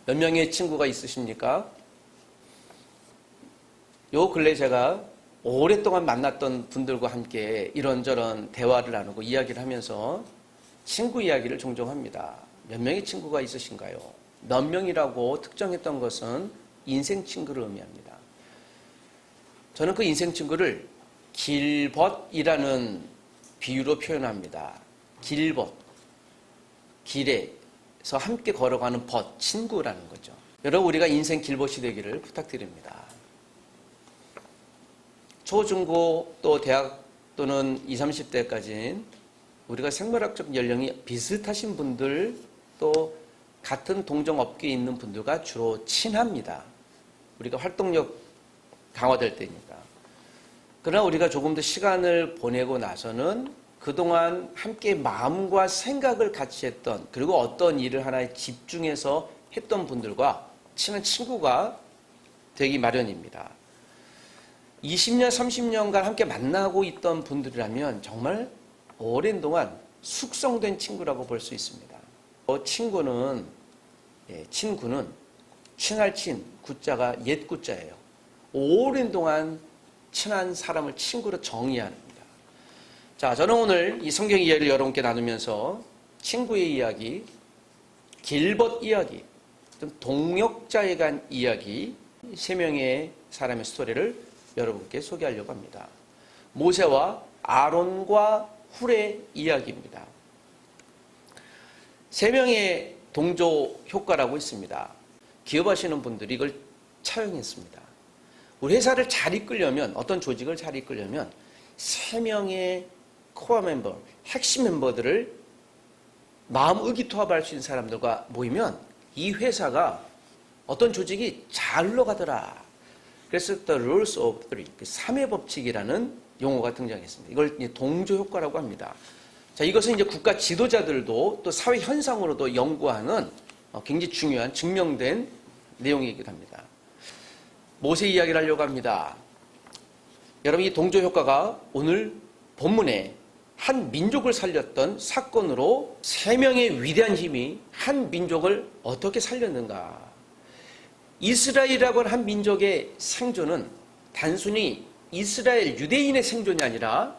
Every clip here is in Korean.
몇 명의 친구가 있으십니까? 요 근래 제가 오랫동안 만났던 분들과 함께 이런저런 대화를 나누고 이야기를 하면서 친구 이야기를 종종 합니다. 몇 명의 친구가 있으신가요? 몇 명이라고 특정했던 것은 인생 친구를 의미합니다. 저는 그 인생 친구를 길벗이라는 비유로 표현합니다. 길벗, 길에서 함께 걸어가는 벗, 친구라는 거죠. 여러분, 우리가 인생 길벗이 되기를 부탁드립니다. 초, 중고, 또 대학 또는 20, 30대까지는 우리가 생물학적 연령이 비슷하신 분들, 또 같은 동종업계에 있는 분들과 주로 친합니다. 우리가 활동력 강화될 때니까. 그러나 우리가 조금 더 시간을 보내고 나서는 그동안 함께 마음과 생각을 같이 했던, 그리고 어떤 일을 하나에 집중해서 했던 분들과 친한 친구가 되기 마련입니다. 20년, 30년간 함께 만나고 있던 분들이라면 정말 오랜 동안 숙성된 친구라고 볼 수 있습니다. 친구는 친할 친, 구자가 옛 구자예요. 오랜 동안 친한 사람을 친구로 정의합니다. 자, 저는 오늘 이 성경 이야기를 여러분께 나누면서 친구의 이야기, 길벗 이야기, 동역자에 관한 이야기, 세 명의 사람의 스토리를 여러분께 소개하려고 합니다. 모세와 아론과 훌의 이야기입니다. 세 명의 동조 효과라고 있습니다. 기업하시는 분들이 이걸 차용했습니다. 우리 회사를 잘 이끌려면, 어떤 조직을 잘 이끌려면 세 명의 코어 멤버, 핵심 멤버들을 마음 의기투합할 수 있는 사람들과 모이면 이 회사가, 어떤 조직이 잘 흘러가더라. 그래서 The Rules of Three, 3의 법칙이라는 용어가 등장했습니다. 이걸 동조 효과라고 합니다. 자, 이것은 이제 국가 지도자들도 또 사회 현상으로도 연구하는 굉장히 중요한 증명된 내용이기도 합니다. 모세 이야기를 하려고 합니다. 여러분, 이 동조 효과가 오늘 본문에 한 민족을 살렸던 사건으로 세 명의 위대한 힘이 한 민족을 어떻게 살렸는가. 이스라엘이라고 하는 한 민족의 생존은 단순히 이스라엘 유대인의 생존이 아니라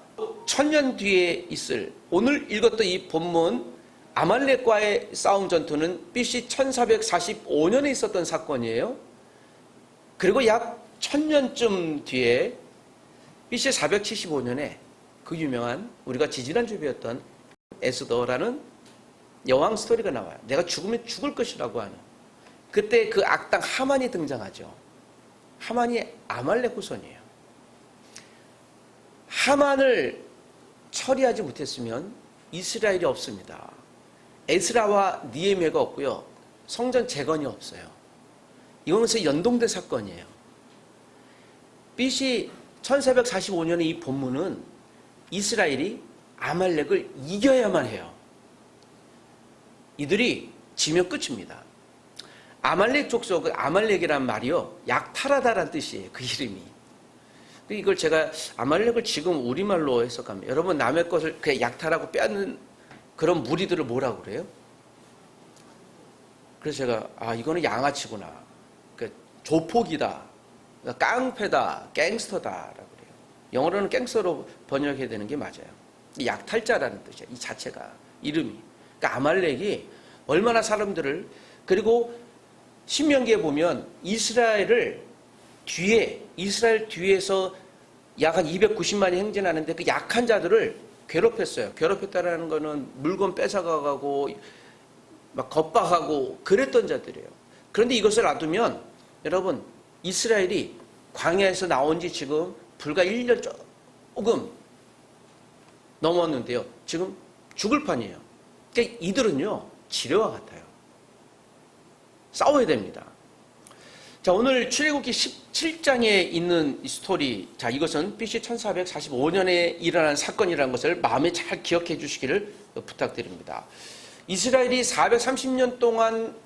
천년 뒤에 있을, 오늘 읽었던 이 본문 아말렉과의 싸움 전투는 BC 1445년에 있었던 사건이에요. 그리고 약 1000년쯤 뒤에 BC 475년에 그 유명한, 우리가 지지난주에 배웠던 에스더라는 여왕 스토리가 나와요. 내가 죽으면 죽을 것이라고 하는. 그때 그 악당 하만이 등장하죠. 하만이 아말렉 후손이에요. 하만을 처리하지 못했으면 이스라엘이 없습니다. 에스라와 니에미아가 없고요. 성전 재건이 없어요. 이것은 연동된 사건이에요. BC 1445년의 이 본문은 이스라엘이 아말렉을 이겨야만 해요. 이들이 지면 끝입니다. 아말렉 족속, 아말렉이란 말이요, 약탈하다라는 뜻이에요. 그 이름이. 이걸 제가 아말렉을 지금 우리말로 해석합니다. 여러분, 남의 것을 그냥 약탈하고 빼앗는 그런 무리들을 뭐라고 그래요? 그래서 제가 이거는 양아치구나, 조폭이다, 깡패다, 갱스터다라고 그래요. 영어로는 갱스터로 번역해야 되는 게 맞아요. 약탈자라는 뜻이에요. 이 자체가, 이름이. 그러니까 아말렉이 얼마나 사람들을, 그리고 신명기에 보면 이스라엘 뒤에서 약 한 290만이 행진하는데 그 약한 자들을 괴롭혔어요. 괴롭혔다라는 거는 물건 뺏어가고 막 겁박하고 그랬던 자들이에요. 그런데 이것을 놔두면 여러분, 이스라엘이 광야에서 나온 지 지금 불과 1년 조금 넘었는데요. 지금 죽을 판이에요. 그러니까 이들은요, 지뢰와 같아요. 싸워야 됩니다. 자, 오늘 출애굽기 17장에 있는 이 스토리, 자, 이것은 BC 1445년에 일어난 사건이라는 것을 마음에 잘 기억해 주시기를 부탁드립니다. 이스라엘이 430년 동안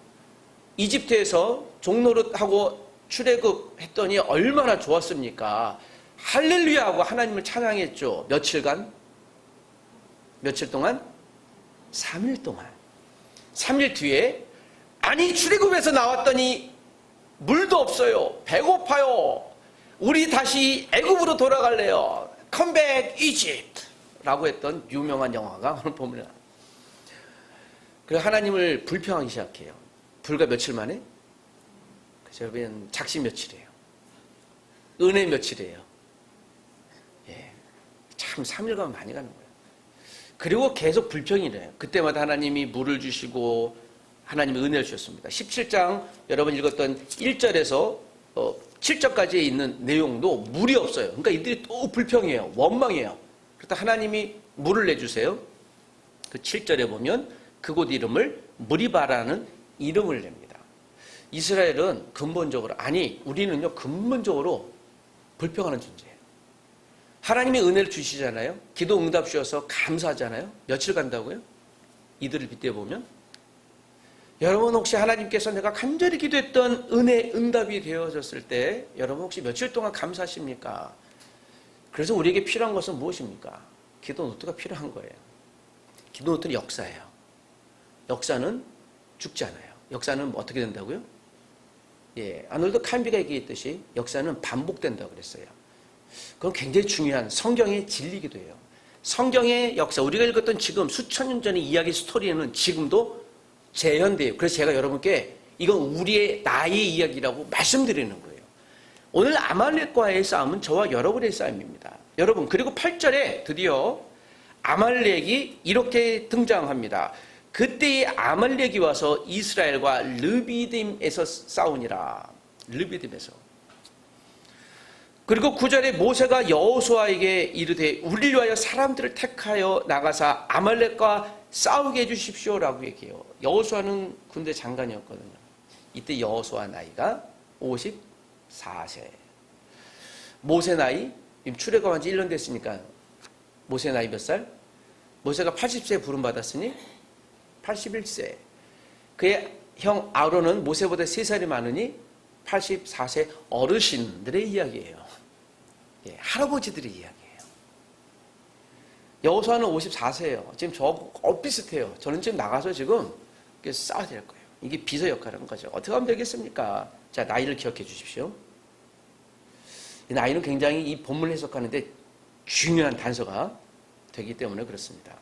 이집트에서 종노릇하고 출애굽했더니 얼마나 좋았습니까? 할렐루야 하고 하나님을 찬양했죠. 며칠 동안? 3일 동안. 3일 뒤에 아니 출애굽에서 나왔더니 물도 없어요. 배고파요. 우리 다시 애굽으로 돌아갈래요. 컴백 이집트 라고 했던 유명한 영화가 오늘 보면 그 하나님을 불평하기 시작해요. 불과 며칠 만에. 그래서 여러분 작심 며칠이에요. 은혜 며칠이에요. 예, 참 3일간 많이 가는 거예요. 그리고 계속 불평이래요. 그때마다 하나님이 물을 주시고 하나님이 은혜를 주셨습니다. 17장 여러분 읽었던 1절에서 7절까지에 있는 내용도 물이 없어요. 그러니까 이들이 또 불평해요. 원망해요. 그러다 하나님이 물을 내주세요. 그 7절에 보면 그곳 이름을 무리바라는 이름을 냅니다. 이스라엘은 근본적으로 우리는요 근본적으로 불평하는 존재예요. 하나님이 은혜를 주시잖아요. 기도 응답 주셔서 감사하잖아요. 며칠 간다고요? 이들을 빗대 보면 여러분 혹시 하나님께서 내가 간절히 기도했던 은혜 응답이 되어졌을 때 여러분 혹시 며칠 동안 감사하십니까? 그래서 우리에게 필요한 것은 무엇입니까? 기도 노트가 필요한 거예요. 기도 노트는 역사예요. 역사는 죽지 않아요. 역사는 어떻게 된다고요? 예, 아놀드 칸비가 얘기했듯이 역사는 반복된다고 그랬어요. 그건 굉장히 중요한 성경의 진리이기도 해요. 성경의 역사, 우리가 읽었던 지금 수천 년 전의 이야기 스토리는 지금도 재현돼요. 그래서 제가 여러분께 이건 우리의 나의 이야기라고 말씀드리는 거예요. 오늘 아말렉과의 싸움은 저와 여러분의 싸움입니다. 여러분, 그리고 8절에 드디어 아말렉이 이렇게 등장합니다. 그때의 아말렉이 와서 이스라엘과 르비딤에서 싸우니라. 르비딤에서. 그리고 9절에 모세가 여호수아에게 이르되 우리를 위하여 사람들을 택하여 나가사 아말렉과 싸우게 해주십시오라고 얘기해요. 여호수아는 군대 장관이었거든요. 이때 여호수아 나이가 54세. 모세 나이, 출애굽한 지 1년 됐으니까 모세 나이 몇 살? 모세가 80세에 부름받았으니 81세. 그의 형 아론은 모세보다 3살이 많으니 84세 어르신들의 이야기예요. 예, 할아버지들의 이야기예요. 여호수아는 54세예요. 지금 저 비슷해요. 저는 지금 나가서 지금 싸워야 될 거예요. 이게 비서 역할인 거죠. 어떻게 하면 되겠습니까? 자, 나이를 기억해 주십시오. 이 나이는 굉장히 이 본문을 해석하는데 중요한 단서가 되기 때문에 그렇습니다.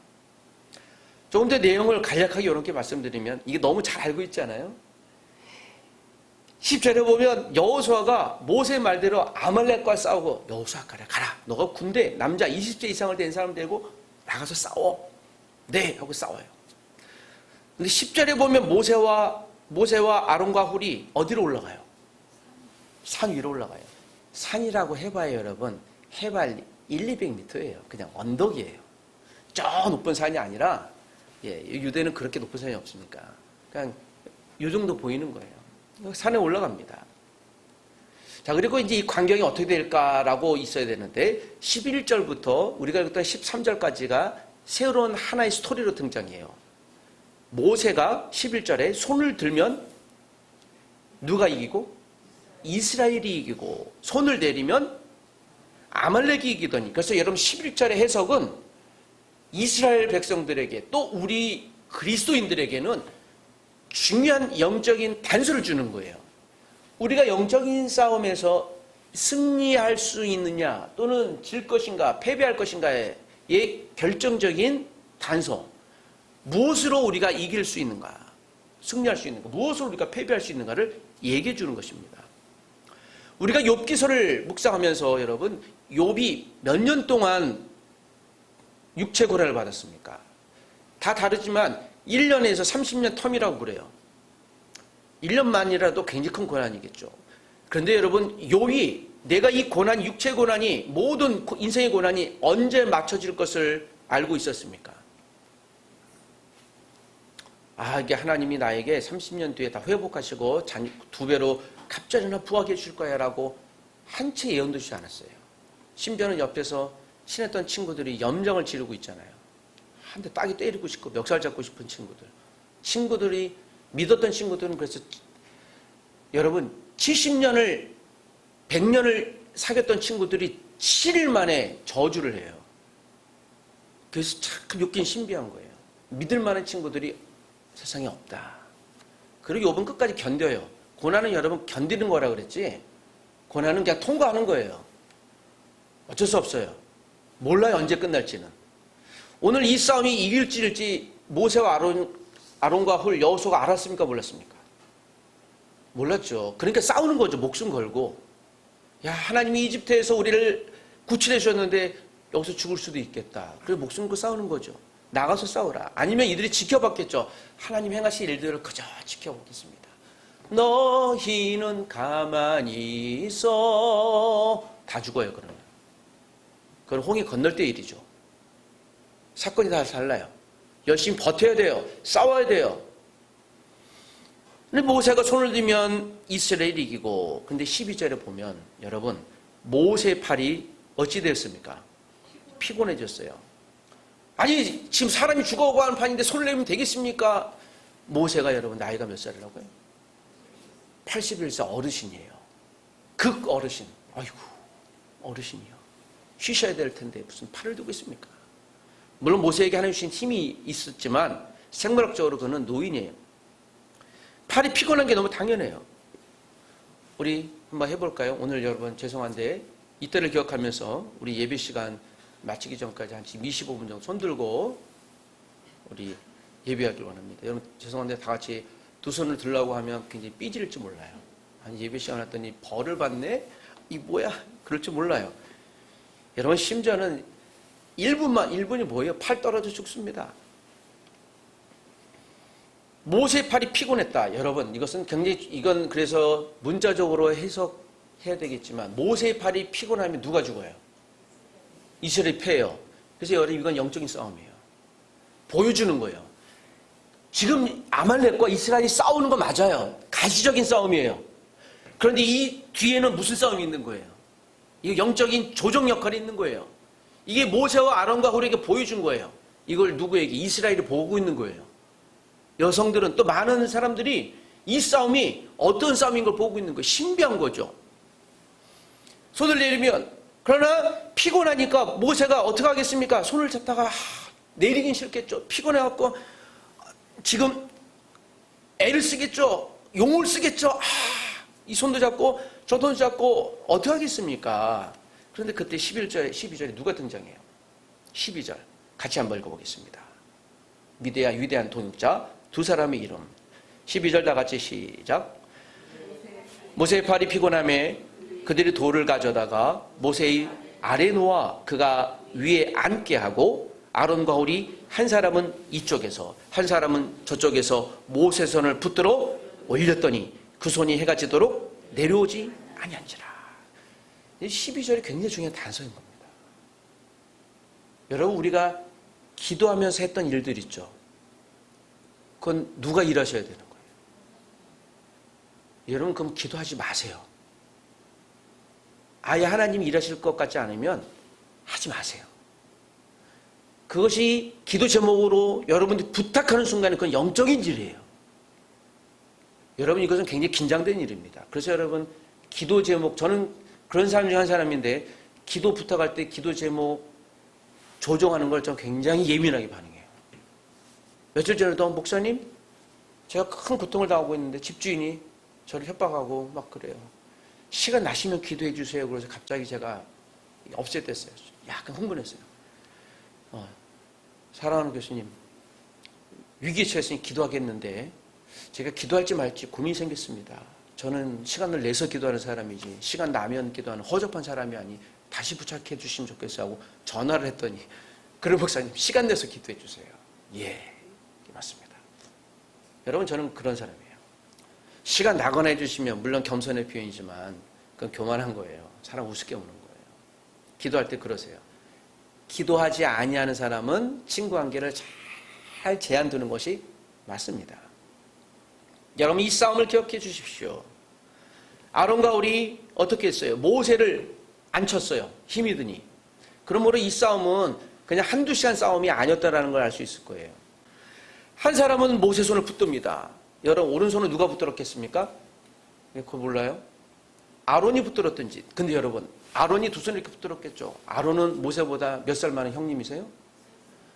조금 더 내용을 간략하게 이렇게 말씀드리면 이게 너무 잘 알고 있잖아요. 10절에 보면 여호수아가 모세 말대로 아말렉과 싸우고 여호수아 가라. 너가 군대 남자 20세 이상을 된 사람 되고 나가서 싸워. 네 하고 싸워요. 근데 10절에 보면 모세와 아론과 훌이 어디로 올라가요? 산 위로 올라가요. 산이라고 해봐요 여러분. 해발 200~200m예요. 그냥 언덕이에요. 저 높은 산이 아니라 유대는 그렇게 높은 산이 없으니까 그냥 이 정도 보이는 거예요. 산에 올라갑니다. 자, 그리고 이제 이 광경이 어떻게 될까라고 있어야 되는데 11절부터 우리가 읽었던 13절까지가 새로운 하나의 스토리로 등장해요. 모세가 11절에 손을 들면 누가 이기고? 이스라엘이 이기고 손을 내리면 아말렉이 이기더니 그래서 여러분 11절의 해석은 이스라엘 백성들에게 또 우리 그리스도인들에게는 중요한 영적인 단서를 주는 거예요. 우리가 영적인 싸움에서 승리할 수 있느냐 또는 질 것인가 패배할 것인가의 결정적인 단서, 무엇으로 우리가 이길 수 있는가, 승리할 수 있는가, 무엇으로 우리가 패배할 수 있는가를 얘기해 주는 것입니다. 우리가 욥기서를 묵상하면서 여러분 욥이 몇 년 동안 육체 고난을 받았습니까? 다 다르지만 1년에서 30년 텀이라고 그래요. 1년만이라도 굉장히 큰 고난이겠죠. 그런데 여러분 욥이 내가 이 고난, 육체 고난이 모든 인생의 고난이 언제 맞춰질 것을 알고 있었습니까? 이게 하나님이 나에게 30년 뒤에 다 회복하시고 2배로 갑절이나 부하게 해줄 거야 라고 한 채 예언도 주지 않았어요. 심지어는 옆에서 친했던 친구들이 염정을 지르고 있잖아요. 한 대 따기 때리고 싶고 멱살 잡고 싶은 친구들이 믿었던 친구들은 그래서 여러분 70년을 100년을 사귀었던 친구들이 7일 만에 저주를 해요. 그래서 참 욥기는 신비한 거예요. 믿을 만한 친구들이 세상에 없다. 그리고 욥은 끝까지 견뎌요. 고난은 여러분 견디는 거라 그랬지, 고난은 그냥 통과하는 거예요. 어쩔 수 없어요. 몰라요, 언제 끝날지는. 오늘 이 싸움이 이길지 질지 모세와 아론과 홀 여호수아가 알았습니까, 몰랐습니까? 몰랐죠. 그러니까 싸우는 거죠. 목숨 걸고. 야, 하나님이 이집트에서 우리를 구출해 주셨는데 여기서 죽을 수도 있겠다. 그래서 목숨 걸고 싸우는 거죠. 나가서 싸우라. 아니면 이들이 지켜봤겠죠. 하나님 행하신 일들을 그저 지켜보겠습니다. 너희는 가만히 있어. 다 죽어요, 그러면. 그건 홍해 건널 때 일이죠. 사건이 다 달라요. 열심히 버텨야 돼요. 싸워야 돼요. 근데 모세가 손을 들면 이스라엘이 이기고, 근데 12절에 보면 여러분, 모세의 팔이 어찌 되었습니까? 피곤해졌어요. 아니, 지금 사람이 죽어가고 하는 판인데 손을 내면 되겠습니까? 모세가 여러분 나이가 몇 살이라고요? 81세 어르신이에요. 극 어르신. 아이고, 어르신이요. 쉬셔야 될 텐데 무슨 팔을 두고 있습니까? 물론 모세에게 하나님 주신 힘이 있었지만 생물학적으로 그는 노인이에요. 팔이 피곤한 게 너무 당연해요. 우리 한번 해볼까요? 오늘 여러분 죄송한데 이때를 기억하면서 우리 예배 시간 마치기 전까지 한 25분 정도 손 들고 우리 예배하길 원합니다. 여러분 죄송한데 다 같이 두 손을 들라고 하면 굉장히 삐질지 몰라요. 아니 예배 시간 왔더니 벌을 받네? 이 뭐야? 그럴 줄 몰라요. 여러분 심지어는 1분이 뭐예요? 팔 떨어져 죽습니다. 모세의 팔이 피곤했다. 여러분 이것은 굉장히 이건 그래서 문자적으로 해석해야 되겠지만 모세의 팔이 피곤하면 누가 죽어요? 이스라엘이 패해요. 그래서 여러분 이건 영적인 싸움이에요. 보여주는 거예요. 지금 아말렉과 이스라엘이 싸우는 거 맞아요. 가시적인 싸움이에요. 그런데 이 뒤에는 무슨 싸움이 있는 거예요? 이거 영적인 조정 역할이 있는 거예요. 이게 모세와 아론과 홀에게 보여준 거예요. 이걸 누구에게? 이스라엘이 보고 있는 거예요. 여성들은 또 많은 사람들이 이 싸움이 어떤 싸움인 걸 보고 있는 거예요. 신비한 거죠. 손을 내리면 그러나 피곤하니까 모세가 어떻게 하겠습니까? 손을 잡다가 내리긴 싫겠죠. 피곤해갖고 지금 애를 쓰겠죠. 용을 쓰겠죠. 이 손도 잡고 저 손도 잡고 어떻게 하겠습니까? 그런데 그때 12절에 누가 등장해요? 12절 같이 한번 읽어보겠습니다. 위대한 통역자 두 사람의 이름. 12절 다 같이 시작. 모세의 팔이 피곤함에 그들이 돌을 가져다가 모세의 아래 놓아 그가 위에 앉게 하고 아론과 홀이 한 사람은 이쪽에서 한 사람은 저쪽에서 모세 손을 붙들어 올렸더니 그 손이 해가 지도록 내려오지 아니한지라. 12절이 굉장히 중요한 단서인 겁니다. 여러분 우리가 기도하면서 했던 일들 있죠. 그건 누가 일하셔야 되는 거예요. 여러분 그럼 기도하지 마세요. 아예 하나님이 일하실 것 같지 않으면 하지 마세요. 그것이 기도 제목으로 여러분들이 부탁하는 순간에 그건 영적인 일이에요. 여러분 이것은 굉장히 긴장된 일입니다. 그래서 여러분 기도 제목, 저는 그런 사람 중 한 사람인데 기도 부탁할 때 기도 제목 조정하는 걸 좀 굉장히 예민하게 반응해요. 며칠 전에도 목사님 제가 큰 고통을 당하고 있는데 집주인이 저를 협박하고 막 그래요. 시간 나시면 기도해 주세요. 그래서 갑자기 제가 없앴댔어요. 약간 흥분했어요. 사랑하는 교수님, 위기에 처했으니 기도하겠는데 제가 기도할지 말지 고민이 생겼습니다. 저는 시간을 내서 기도하는 사람이지 시간 나면 기도하는 허접한 사람이 아니 다시 부착해 주시면 좋겠어요 하고 전화를 했더니 그래 목사님 시간 내서 기도해 주세요. 예, 맞습니다. 여러분 저는 그런 사람이에요. 시간 나거나 해주시면 물론 겸손의 표현이지만 그건 교만한 거예요. 사람 우습게 보는 거예요. 기도할 때 그러세요. 기도하지 아니하는 사람은 친구 관계를 잘 제한 두는 것이 맞습니다. 여러분 이 싸움을 기억해 주십시오. 아론과 홀이 어떻게 했어요? 모세를 앉혔어요. 힘이 드니. 그러므로 이 싸움은 그냥 한두 시간 싸움이 아니었다는 걸 알 수 있을 거예요. 한 사람은 모세 손을 붙듭니다. 여러분 오른손을 누가 붙들었겠습니까? 그거 몰라요? 아론이 붙들었든지. 근데 여러분 아론이 두 손을 이렇게 붙들었겠죠. 아론은 모세보다 몇 살 많은 형님이세요?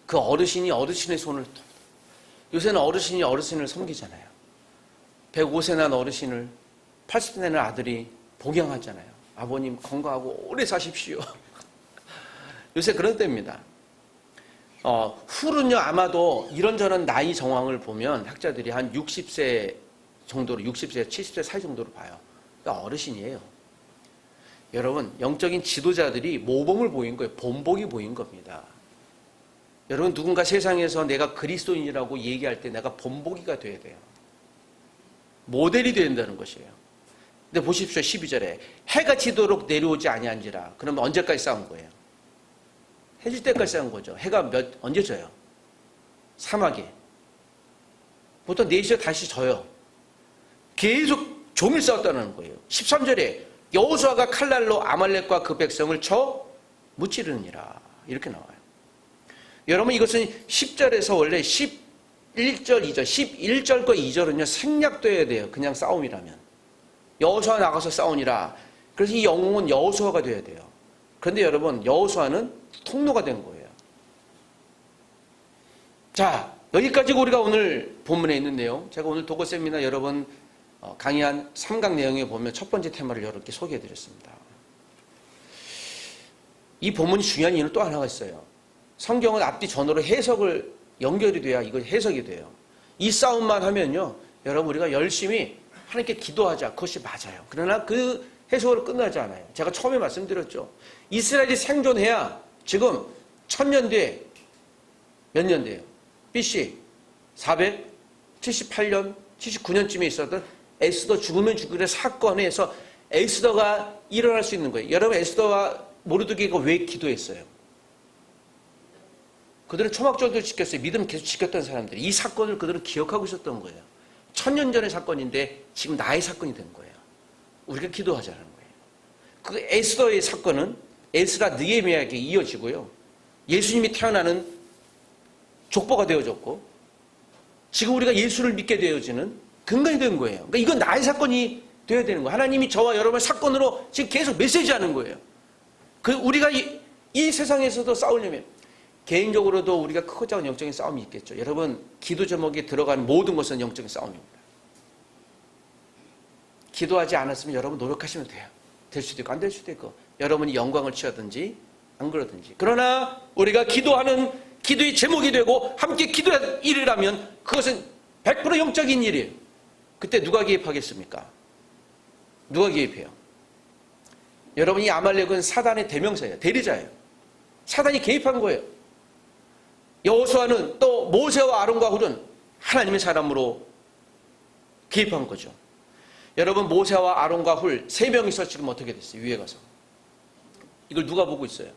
그 어르신이 어르신의 손을, 요새는 어르신이 어르신을 섬기잖아요. 105세 난 어르신을 80세 되는 아들이 복양하잖아요. 아버님 건강하고 오래 사십시오. 요새 그런 때입니다. 훌은요, 아마도 이런저런 나이 정황을 보면 학자들이 한 60세 정도로, 60세, 70세 사이 정도로 봐요. 그러니까 어르신이에요. 여러분, 영적인 지도자들이 모범을 보인 거예요. 본보기 보인 겁니다. 여러분, 누군가 세상에서 내가 그리스도인이라고 얘기할 때 내가 본보기가 돼야 돼요. 모델이 된다는 것이에요. 근데 보십시오. 12절에 해가 지도록 내려오지 아니한지라. 그러면 언제까지 싸운 거예요? 해질 때까지 싸운 거죠. 해가 언제 져요? 사막에. 보통 4시에 다시 져요. 계속 종일 싸웠다는 거예요. 13절에 여호수아가 칼날로 아말렉과 그 백성을 쳐 무찌르니라. 이렇게 나와요. 여러분, 이것은 10절에서 원래 11절, 2절, 11절과 2절은요, 생략돼야 돼요. 그냥 싸움이라면. 여호수아 나가서 싸우니라. 그래서 이 영웅은 여호수아가 돼야 돼요. 그런데 여러분, 여호수아는 통로가 된 거예요. 자, 여기까지 우리가 오늘 본문에 있는 내용. 제가 오늘 도고 세미나 여러분 강의한 3강 내용에 보면 첫 번째 테마를 여러분께 소개해 드렸습니다. 이 본문이 중요한 이유는 또 하나가 있어요. 성경은 앞뒤 전후로 해석을 연결이 돼야 이거 해석이 돼요. 이 싸움만 하면요, 여러분, 우리가 열심히 하나님께 기도하자. 그것이 맞아요. 그러나 그 해석으로 끝나지 않아요. 제가 처음에 말씀드렸죠. 이스라엘이 생존해야 지금 1000년 뒤에 몇 년 돼요? BC 478년, 79년쯤에 있었던 에스더 죽으면 죽으려 사건에서 에스더가 일어날 수 있는 거예요. 여러분, 에스더와 모르드게가 왜 기도했어요? 그들은 초막절도 지켰어요. 믿음 계속 지켰던 사람들이. 이 사건을 그들은 기억하고 있었던 거예요. 1000년 전의 사건인데 지금 나의 사건이 된 거예요. 우리가 기도하자는 거예요. 그 에스더의 사건은 에스라 느헤미야에게 이어지고요. 예수님이 태어나는 족보가 되어졌고, 지금 우리가 예수를 믿게 되어지는 근간이 된 거예요. 그러니까 이건 나의 사건이 되어야 되는 거예요. 하나님이 저와 여러분의 사건으로 지금 계속 메시지하는 거예요. 우리가 이 세상에서도 싸우려면 개인적으로도 우리가 크고 작은 영적인 싸움이 있겠죠. 여러분, 기도 제목에 들어가는 모든 것은 영적인 싸움입니다. 기도하지 않았으면 여러분 노력하시면 돼요. 될 수도 있고 안 될 수도 있고, 여러분이 영광을 취하든지 안 그러든지. 그러나 우리가 기도하는 기도의 제목이 되고 함께 기도할 일이라면 그것은 100% 영적인 일이에요. 그때 누가 개입하겠습니까? 누가 개입해요? 여러분, 이 아말렉은 사단의 대명사예요. 대리자예요. 사단이 개입한 거예요. 여호수아는 또 모세와 아론과 훌은 하나님의 사람으로 개입한 거죠. 여러분, 모세와 아론과 훌 3명이서 지금 어떻게 됐어요? 위에 가서. 이걸 누가 보고 있어요?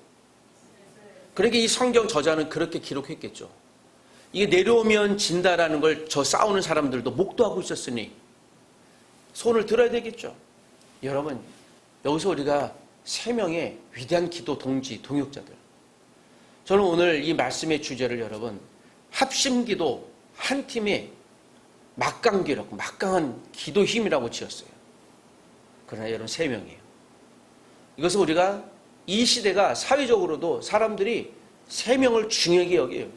그러니까 이 성경 저자는 그렇게 기록했겠죠. 이게 내려오면 진다라는 걸 저 싸우는 사람들도 목도하고 있었으니 손을 들어야 되겠죠. 여러분, 여기서 우리가 3명의 위대한 기도 동지, 동역자들. 저는 오늘 이 말씀의 주제를 여러분, 합심기도 한 팀의 막강기라고, 막강한 기도 힘이라고 지었어요. 그러나 여러분, 3명이에요. 이것은 우리가 이 시대가 사회적으로도 사람들이 3명을 중요하게 여겨요.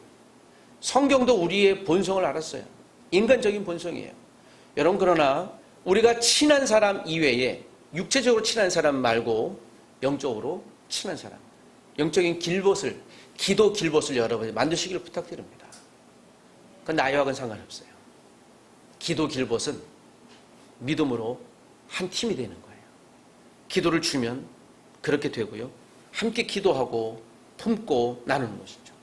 성경도 우리의 본성을 알았어요. 인간적인 본성이에요. 여러분, 그러나 우리가 친한 사람 이외에 육체적으로 친한 사람 말고 영적으로 친한 사람, 영적인 길벗을, 기도 길벗을 여러분이 만드시기를 부탁드립니다. 그건 나이와는 상관없어요. 기도 길벗은 믿음으로 한 팀이 되는 거예요. 기도를 주면 그렇게 되고요. 함께 기도하고 품고 나누는 것이죠.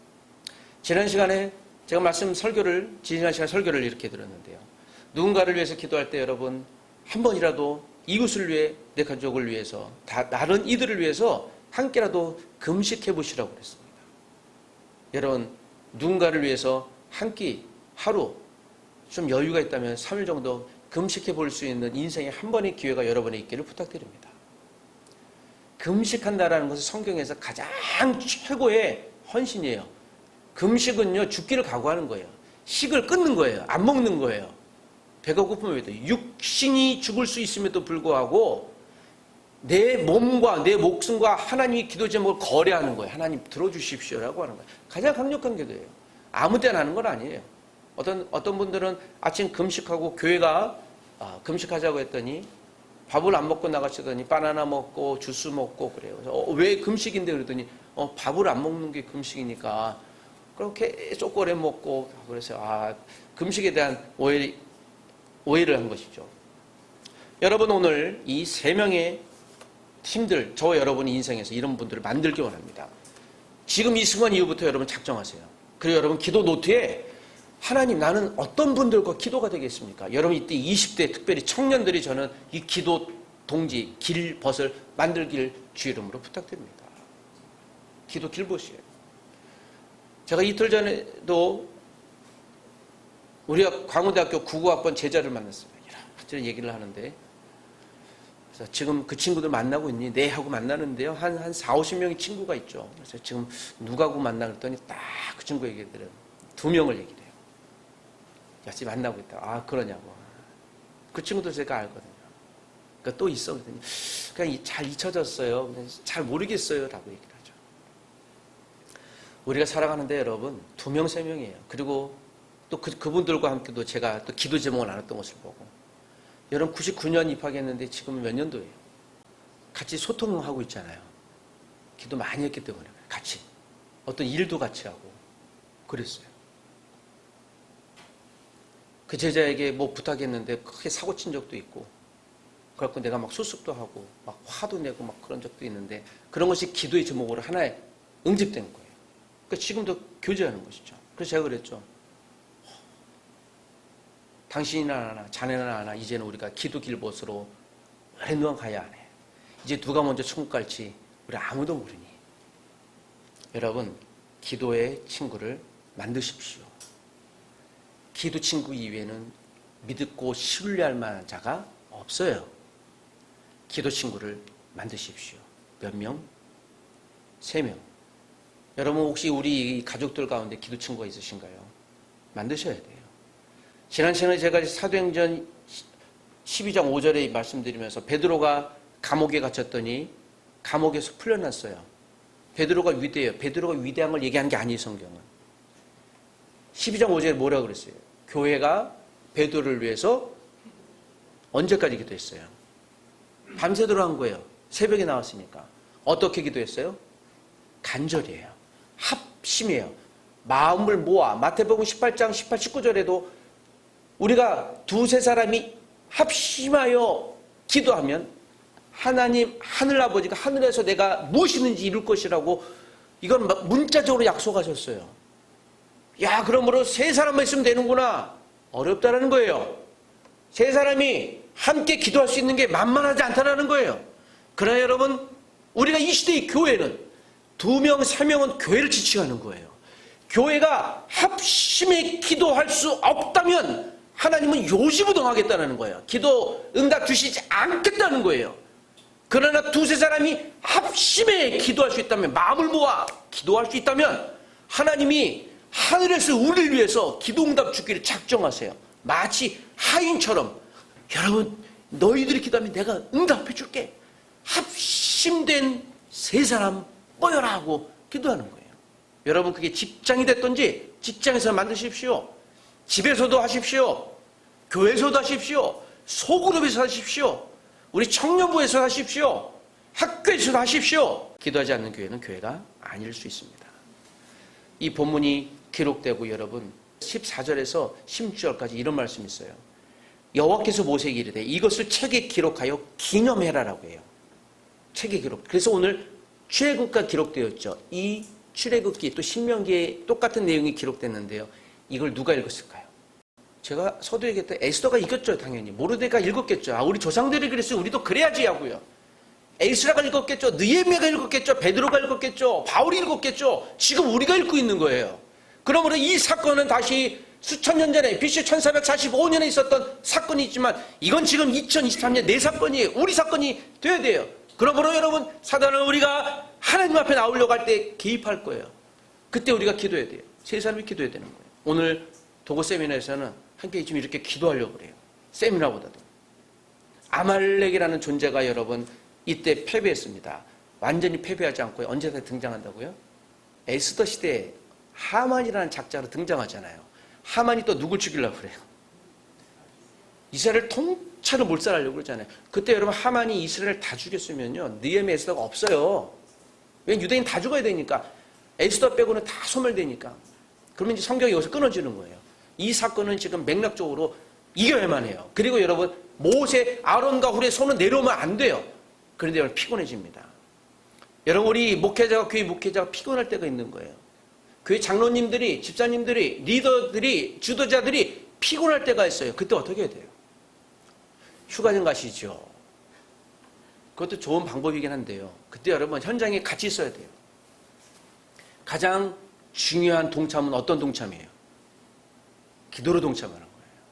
지난 시간에 제가 지난 시간 설교를 이렇게 들었는데요. 누군가를 위해서 기도할 때 여러분, 한 번이라도 이웃을 위해, 내 가족을 위해서, 다른 이들을 위해서 함께라도 금식해 보시라고 그랬습니다. 여러분, 누군가를 위해서 한 끼, 하루, 좀 여유가 있다면 3일 정도 금식해 볼 수 있는 인생의 한 번의 기회가 여러분에 있기를 부탁드립니다. 금식한다라는 것은 성경에서 가장 최고의 헌신이에요. 금식은요, 죽기를 각오하는 거예요. 식을 끊는 거예요. 안 먹는 거예요. 배가 고프면 왜 돼요? 육신이 죽을 수 있음에도 불구하고 내 몸과 내 목숨과 하나님의 기도 제목을 거래하는 거예요. 하나님 들어주십시오라고 하는 거예요. 가장 강력한 기도예요. 아무 때나 하는 건 아니에요. 어떤 분들은 아침 금식하고 교회가 금식하자고 했더니 밥을 안 먹고 나가시더니 바나나 먹고 주스 먹고 그래요. 그래서 왜 금식인데 그러더니 밥을 안 먹는 게 금식이니까 그렇게 초콜릿 먹고 그래서 금식에 대한 오해를 한 것이죠. 여러분 오늘 이 세 명의 팀들 저와 여러분의 인생에서 이런 분들을 만들기 원합니다. 지금 이 순간 이후부터 여러분 작정하세요. 그리고 여러분 기도 노트에 하나님 나는 어떤 분들과 기도가 되겠습니까? 여러분 이때 20대 특별히 청년들이 저는 이 기도 동지 길벗을 만들길 주 이름으로 부탁드립니다. 기도 길벗이에요. 제가 이틀 전에도 우리가 광우대학교 99학번 제자를 만났습니다. 이런 얘기를 하는데 그래서 지금 그 친구들 만나고 있니? 네 하고 만나는데요. 한 4, 50명의 친구가 있죠. 그래서 지금 누구하고 만나 그랬더니 딱 그 친구 얘기들은 2명을 얘기를 해요. 야, 지금 만나고 있다. 그러냐고. 그 친구도 제가 알거든요. 그러니까 또 있어. 그랬더니 그냥 잘 잊혀졌어요. 잘 모르겠어요. 라고 얘기를 하죠. 우리가 살아가는데 여러분 2명, 3명이에요. 그리고 또 그분들과 함께도 제가 또 기도 제목을 나눴던 것을 보고 여러분 99년 입학했는데 지금 몇 년도예요? 같이 소통하고 있잖아요. 기도 많이 했기 때문에 같이 어떤 일도 같이 하고 그랬어요. 그 제자에게 뭐 부탁했는데 크게 사고 친 적도 있고 그래갖고 내가 막 수습도 하고 막 화도 내고 막 그런 적도 있는데 그런 것이 기도의 제목으로 하나에 응집된 거예요. 그러니까 지금도 교제하는 것이죠. 그래서 제가 그랬죠. 당신이나 하나 자네나 하나 이제는 우리가 기도 길벗으로 오랫동안 가야 하네. 이제 누가 먼저 천국 갈지 우리 아무도 모르니 여러분 기도의 친구를 만드십시오. 기도 친구 이외에는 믿고 신뢰할 만한 자가 없어요. 기도 친구를 만드십시오. 몇 명? 3명. 여러분 혹시 우리 가족들 가운데 기도 친구가 있으신가요? 만드셔야 돼요. 지난 시간에 제가 사도행전 12장 5절에 말씀드리면서 베드로가 감옥에 갇혔더니 감옥에서 풀려났어요. 베드로가 위대해요. 베드로가 위대한 걸 얘기한 게 아니에요. 성경은. 12장 5절에 뭐라고 그랬어요? 교회가 베드로를 위해서 언제까지 기도했어요? 밤새도록 한 거예요. 새벽에 나왔으니까. 어떻게 기도했어요? 간절이에요. 합심이에요. 마음을 모아. 마태복음 18장 18, 19절에도 우리가 2-3 사람이 합심하여 기도하면 하나님 하늘아버지가 하늘에서 내가 무엇이든지 이룰 것이라고 이건 문자적으로 약속하셨어요. 야, 그러므로 3 사람만 있으면 되는구나. 어렵다라는 거예요. 3 사람이 함께 기도할 수 있는 게 만만하지 않다라는 거예요. 그러나 여러분 우리가 이 시대의 교회는 2명, 3명은 교회를 지칭하는 거예요. 교회가 합심해 기도할 수 없다면 하나님은 요지부동하겠다는 거예요. 기도 응답 주시지 않겠다는 거예요. 그러나 2-3 사람이 합심해 기도할 수 있다면 마음을 모아 기도할 수 있다면 하나님이 하늘에서 우리를 위해서 기도 응답 주기를 작정하세요. 마치 하인처럼 여러분 너희들이 기도하면 내가 응답해 줄게. 합심된 3 사람 모여라 하고 기도하는 거예요. 여러분 그게 직장이 됐든지 직장에서 만드십시오. 집에서도 하십시오. 교회에서도 하십시오. 소그룹에서 하십시오. 우리 청년부에서 하십시오. 학교에서도 하십시오. 기도하지 않는 교회는 교회가 아닐 수 있습니다. 이 본문이 기록되고 여러분 14절에서 16절까지 이런 말씀이 있어요. 여호와께서 모세에게 이르되 이것을 책에 기록하여 기념해라라고 해요. 책에 기록. 그래서 오늘 출애굽기가 기록되었죠. 이 출애굽기 또 신명기에 똑같은 내용이 기록됐는데요. 이걸 누가 읽었을까요? 제가 서두 얘기했던 에스더가 이겼죠. 당연히. 모르데가 읽었겠죠. 우리 조상들이 그랬어요. 우리도 그래야지 하고요. 에스라가 읽었겠죠. 느헤미야가 읽었겠죠. 베드로가 읽었겠죠. 바울이 읽었겠죠. 지금 우리가 읽고 있는 거예요. 그러므로 이 사건은 다시 수천 년 전에 BC 1445년에 있었던 사건이 있지만 이건 지금 2023년 내 사건이에요. 우리 사건이 돼야 돼요. 그러므로 여러분 사단은 우리가 하나님 앞에 나오려고 할 때 개입할 거예요. 그때 우리가 기도해야 돼요. 3 사람이 기도해야 되는 거예요. 오늘 도고 세미나에서는 함께 지금 이렇게 기도하려고 그래요. 세미나보다도. 아말렉이라는 존재가 여러분 이때 패배했습니다. 완전히 패배하지 않고 언제 등장한다고요? 에스더 시대에 하만이라는 작자로 등장하잖아요. 하만이 또 누굴 죽이려고 그래요? 이스라엘을 통째로 몰살하려고 그러잖아요. 그때 여러분 하만이 이스라엘을 다 죽였으면요, 느헤미야 에스더가 없어요. 왜냐면 유대인 다 죽어야 되니까. 에스더 빼고는 다 소멸되니까. 그러면 이제 성경이 여기서 끊어지는 거예요. 이 사건은 지금 맥락적으로 이겨야만 해요. 그리고 여러분, 모세, 아론과 훌의 손은 내려오면 안 돼요. 그런데 여러분 피곤해집니다. 여러분, 우리 목회자가, 교회 목회자가 피곤할 때가 있는 거예요. 교회 장로님들이, 집사님들이, 리더들이, 주도자들이 피곤할 때가 있어요. 그때 어떻게 해야 돼요? 휴가 좀 가시죠. 그것도 좋은 방법이긴 한데요. 그때 여러분 현장에 같이 있어야 돼요. 가장 중요한 동참은 어떤 동참이에요? 기도로 동참하는 거예요.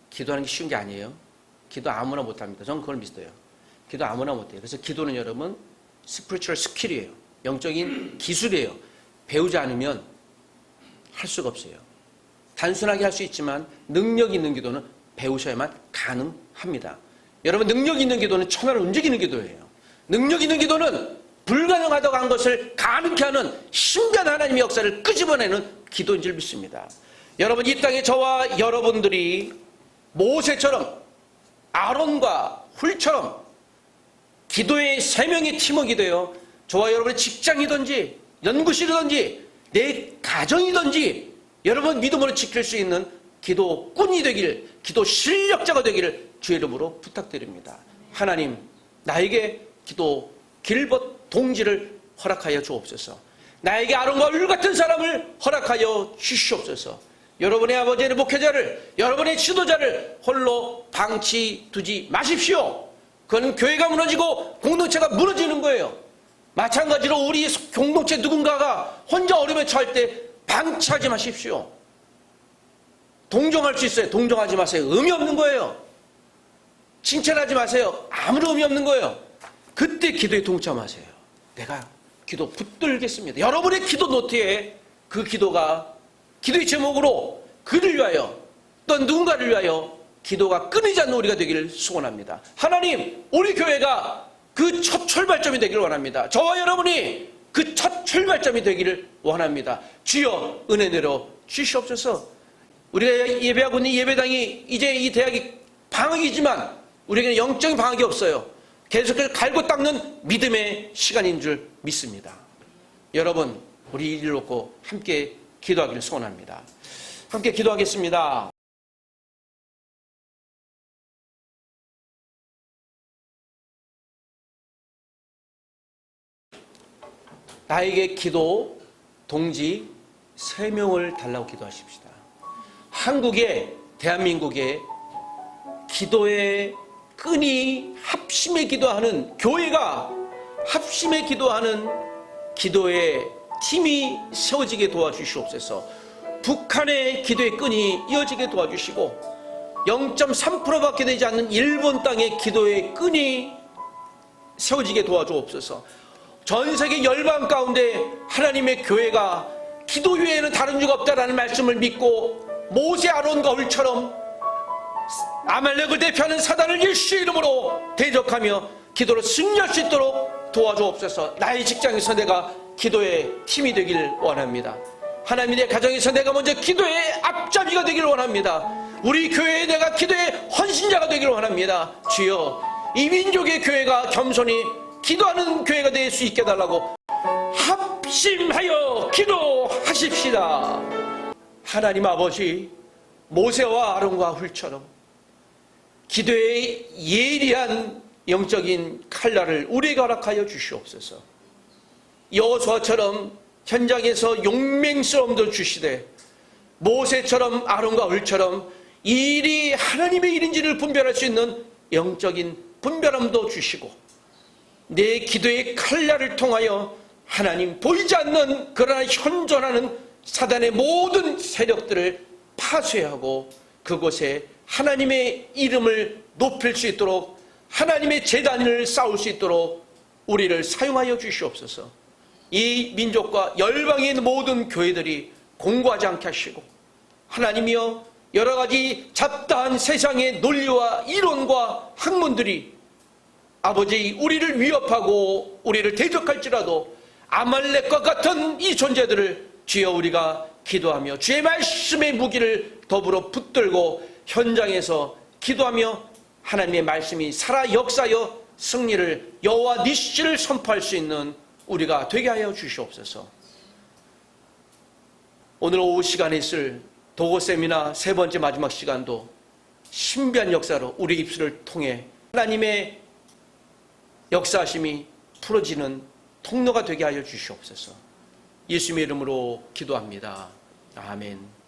기도하는 게 쉬운 게 아니에요. 기도 아무나 못합니다. 저는 그걸 믿어요. 기도 아무나 못해요. 그래서 기도는 여러분 스피리추얼 스킬이에요. 영적인 기술이에요. 배우지 않으면 할 수가 없어요. 단순하게 할 수 있지만 능력 있는 기도는 배우셔야만 가능합니다. 여러분, 능력 있는 기도는 천하를 움직이는 기도예요. 능력 있는 기도는 불가능하다고 한 것을 가능케 하는 신비한 하나님의 역사를 끄집어내는 기도인 줄 믿습니다. 여러분, 이 땅에 저와 여러분들이 모세처럼 아론과 훌처럼 기도의 세 명의 팀워크가 되어 저와 여러분의 직장이든지 연구실이든지 내 가정이든지 여러분 믿음으로 지킬 수 있는 기도꾼이 되길, 기도 실력자가 되기를 주의 이름으로 부탁드립니다. 하나님, 나에게 기도 길벗 동지를 허락하여 주옵소서. 나에게 아론과 울 같은 사람을 허락하여 주시옵소서. 여러분의 아버지의 목회자를, 여러분의 지도자를 홀로 방치 두지 마십시오. 그건 교회가 무너지고 공동체가 무너지는 거예요. 마찬가지로 우리 공동체 누군가가 혼자 어려움에 처할 때 방치하지 마십시오. 동정할 수 있어요. 동정하지 마세요. 의미 없는 거예요. 칭찬하지 마세요. 아무런 의미 없는 거예요. 그때 기도에 동참하세요. 내가 기도 붙들겠습니다. 여러분의 기도 노트에 그 기도가 기도의 제목으로 그를 위하여 또 누군가를 위하여 기도가 끊이지 않는 우리가 되기를 소원합니다. 하나님, 우리 교회가 그 첫 출발점이 되기를 원합니다. 저와 여러분이 그 첫 출발점이 되기를 원합니다. 주여 은혜 내려 주시옵소서. 우리가 예배하고 있는 예배당이 이제 이 대학이 방학이지만 우리에게는 영적인 방학이 없어요. 계속해서 갈고 닦는 믿음의 시간인 줄 믿습니다. 여러분, 우리 이를 놓고 함께 기도하기를 소원합니다. 함께 기도하겠습니다. 나에게 기도 동지 3명을 달라고 기도하십시다. 한국에, 대한민국에 기도의 끈이 합심해 기도하는 교회가 합심해 기도하는 기도의 팀이 세워지게 도와주시옵소서. 북한의 기도의 끈이 이어지게 도와주시고 0.3%밖에 되지 않는 일본 땅의 기도의 끈이 세워지게 도와주옵소서. 전 세계 열방 가운데 하나님의 교회가 기도 외에는 다른 주가 없다라는 말씀을 믿고 모세 아론과 훌처럼 아말렉을 대표하는 사단을 예수의 이름으로 대적하며 기도로 승리할 수 있도록 도와주옵소서. 나의 직장에서 내가 기도의 팀이 되기를 원합니다. 하나님, 내 가정에서 내가 먼저 기도의 앞잡이가 되기를 원합니다. 우리 교회에 내가 기도의 헌신자가 되기를 원합니다. 주여, 이 민족의 교회가 겸손히 기도하는 교회가 될 수 있게 해달라고 합심하여 기도하십시다. 하나님 아버지, 모세와 아론과 훌처럼 기도의 예리한 영적인 칼날을 우리에게 허락하여 주시옵소서. 여호수아처럼 현장에서 용맹스러움도 주시되 모세처럼 아론과 훌처럼 이 일이 하나님의 일인지를 분별할 수 있는 영적인 분별함도 주시고 내 기도의 칼날을 통하여 하나님 보이지 않는 그러나 현존하는 사단의 모든 세력들을 파쇄하고 그곳에 하나님의 이름을 높일 수 있도록 하나님의 제단을 쌓을 수 있도록 우리를 사용하여 주시옵소서. 이 민족과 열방에 있는 모든 교회들이 공고하지 않게 하시고 하나님이여 여러 가지 잡다한 세상의 논리와 이론과 학문들이 아버지 우리를 위협하고 우리를 대적할지라도 아말렉과 같은 이 존재들을 주여 우리가 기도하며 주의 말씀의 무기를 더불어 붙들고 현장에서 기도하며 하나님의 말씀이 살아 역사여 승리를 여호와 니시를 선포할 수 있는 우리가 되게 하여 주시옵소서. 오늘 오후 시간에 있을 도고 세미나 세 번째 마지막 시간도 신비한 역사로 우리 입술을 통해 하나님의 역사하심이 풀어지는 통로가 되게 하여 주시옵소서. 예수님의 이름으로 기도합니다. 아멘.